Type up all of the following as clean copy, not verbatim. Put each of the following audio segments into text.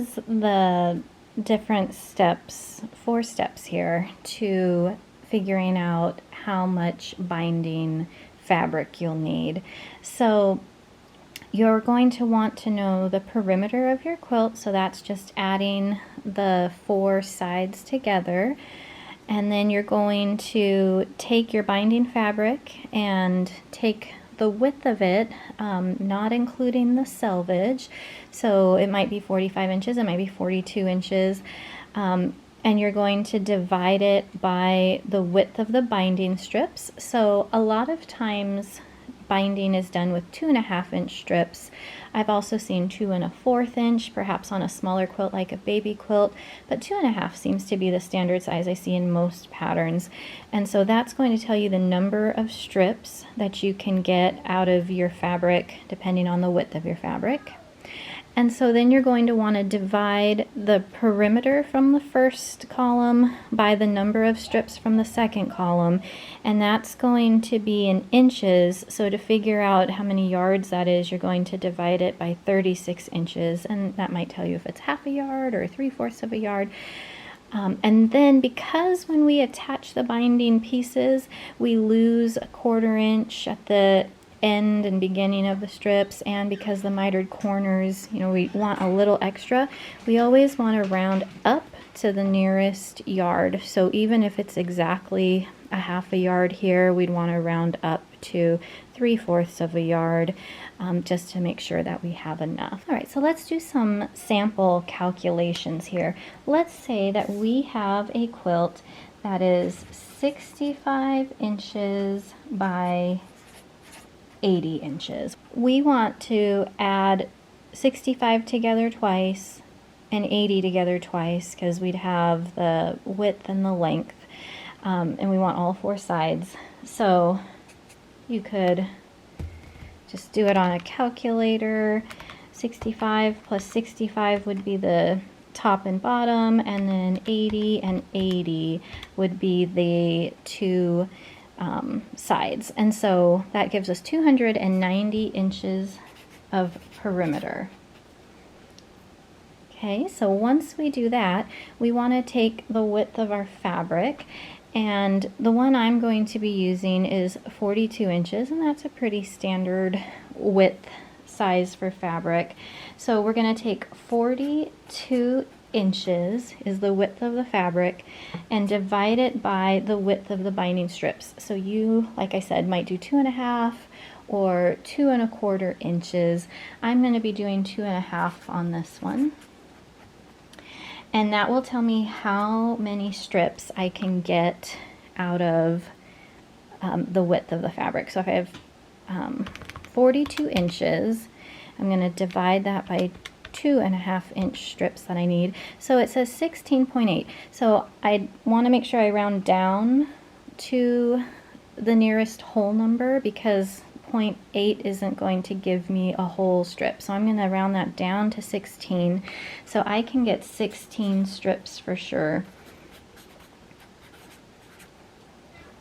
is the different steps, 4 steps here to figuring out how much binding fabric you'll need. So you're going to want to know the perimeter of your quilt, so that's just adding the 4 sides together. And then you're going to take your binding fabric and take the width of it, not including the selvage. So it might be 45 inches, it might be 42 inches. And you're going to divide it by the width of the binding strips. So a lot of times binding is done with 2.5 inch strips. I've also seen 2 1/4 inch, perhaps on a smaller quilt like a baby quilt, but 2.5 seems to be the standard size I see in most patterns. And so that's going to tell you the number of strips that you can get out of your fabric depending on the width of your fabric. And so then you're going to want to divide the perimeter from the first column by the number of strips from the second column, and that's going to be in inches. So to figure out how many yards that is, you're going to divide it by 36 inches, and that might tell you if it's half a yard or 3/4 of a yard. And then because when we attach the binding pieces, we lose a 1/4 inch at the end and beginning of the strips, and because the mitered corners, you know, we want a little extra, we always want to round up to the nearest yard. So even if it's exactly a half a yard here, we'd want to round up to 3/4 of a yard, just to make sure that we have enough. All right, so let's do some sample calculations here. Let's say that we have a quilt that is 65 inches by 80 inches. We want to add 65 together twice and 80 together twice because we'd have the width and the length, and we want all 4 sides. So you could just do it on a calculator. 65 plus 65 would be the top and bottom, and then 80 and 80 would be the 2 sides, and so that gives us 290 inches of perimeter. Okay, so once we do that, we want to take the width of our fabric, and the one I'm going to be using is 42 inches, and that's a pretty standard width size for fabric. So we're going to take 42 inches is the width of the fabric and divide it by the width of the binding strips. So you, like I said, might do 2.5 or 2 1/4 inches. I'm going to be doing 2.5 on this one, and that will tell me how many strips I can get out of the width of the fabric. So if I have 42 inches, I'm going to divide that by 2.5 inch strips that I need. So it says 16.8. So I want to make sure I round down to the nearest whole number because 0.8 isn't going to give me a whole strip. So I'm going to round that down to 16. So I can get 16 strips for sure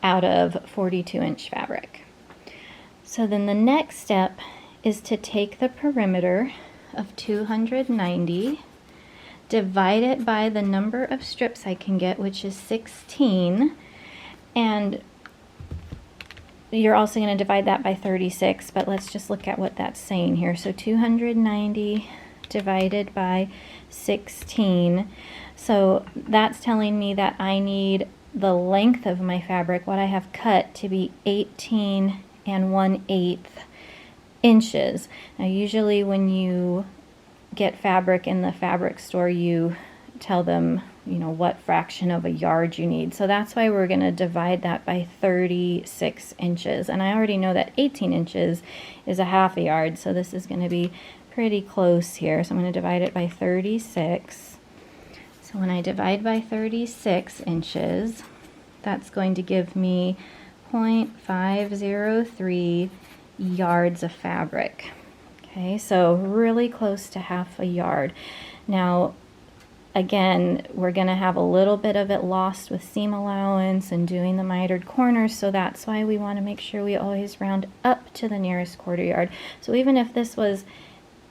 out of 42 inch fabric. So then the next step is to take the perimeter of 290, divide it by the number of strips I can get, which is 16, and you're also going to divide that by 36, but let's just look at what that's saying here. So 290 divided by 16, so that's telling me that I need the length of my fabric, what I have cut, to be 18 1/8 inches. Now usually when you get fabric in the fabric store, you tell them, you know, what fraction of a yard you need. So that's why we're going to divide that by 36 inches. And I already know that 18 inches is a half a yard, so this is going to be pretty close here. So I'm going to divide it by 36. So when I divide by 36 inches, that's going to give me 0.503 yards of fabric. Okay, so really close to half a yard. Now again, we're going to have a little bit of it lost with seam allowance and doing the mitered corners, so that's why we want to make sure we always round up to the nearest 1/4 yard. So even if this was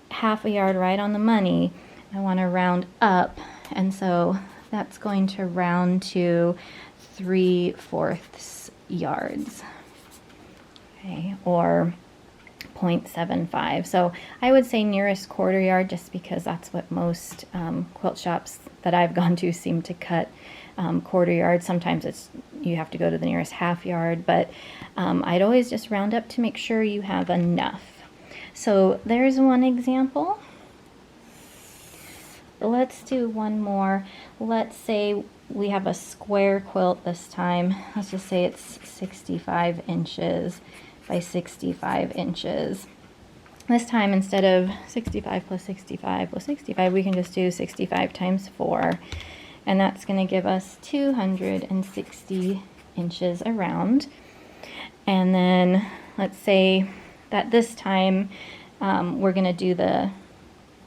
half a yard right on the money, I want to round up, and so that's going to round to 3/4 yards, okay, or 0.75. So I would say nearest quarter yard, just because that's what most quilt shops that I've gone to seem to cut, quarter yard. Sometimes you have to go to the nearest half yard, but I'd always just round up to make sure you have enough. So there's one example. Let's do one more. Let's say we have a square quilt this time. Let's just say it's 65 inches by 65 inches. This time, instead of 65 plus 65 plus 65, we can just do 65 times 4. And that's going to give us 260 inches around. And then let's say that this time we're going to do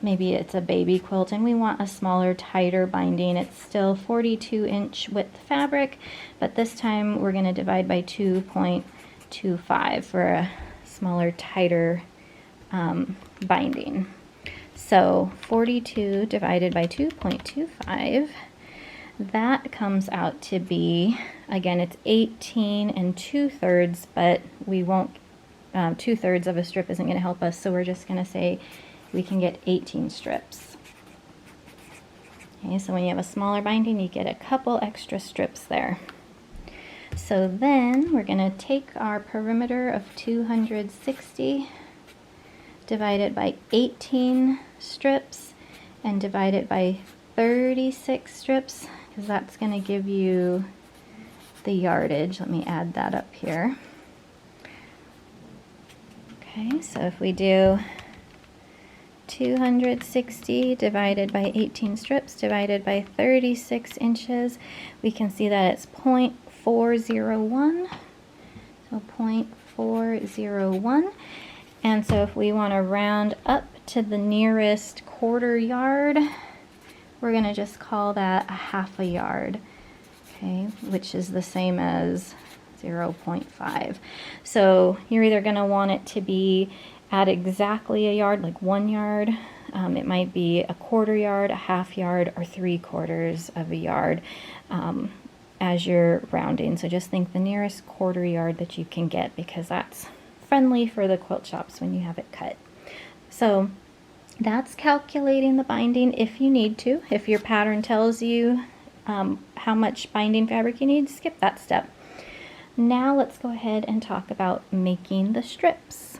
maybe it's a baby quilt and we want a smaller, tighter binding. It's still 42-inch width fabric, but this time we're going to divide by 2.25 for a smaller, tighter binding. So 42 divided by 2.25, that comes out to be, again, it's 18 2/3, but we won't, 2/3 of a strip isn't going to help us, so we're just going to say we can get 18 strips. Okay, so when you have a smaller binding, you get a couple extra strips there. So then we're going to take our perimeter of 260, divide it by 18 strips, and divide it by 36 strips, because that's going to give you the yardage. Let me add that up here. Okay, so if we do 260 divided by 18 strips divided by 36 inches, we can see that it's 0.401. So 0.401. And so if we want to round up to the nearest quarter yard, we're going to just call that a half a yard, okay, which is the same as 0.5. So you're either going to want it to be at exactly a yard, like 1 yard. It might be a quarter yard, a half yard, or 3/4 of a yard as you're rounding. So just think the nearest quarter yard that you can get, because that's friendly for the quilt shops when you have it cut. So that's calculating the binding if you need to. If your pattern tells you how much binding fabric you need, skip that step. Now let's go ahead and talk about making the strips.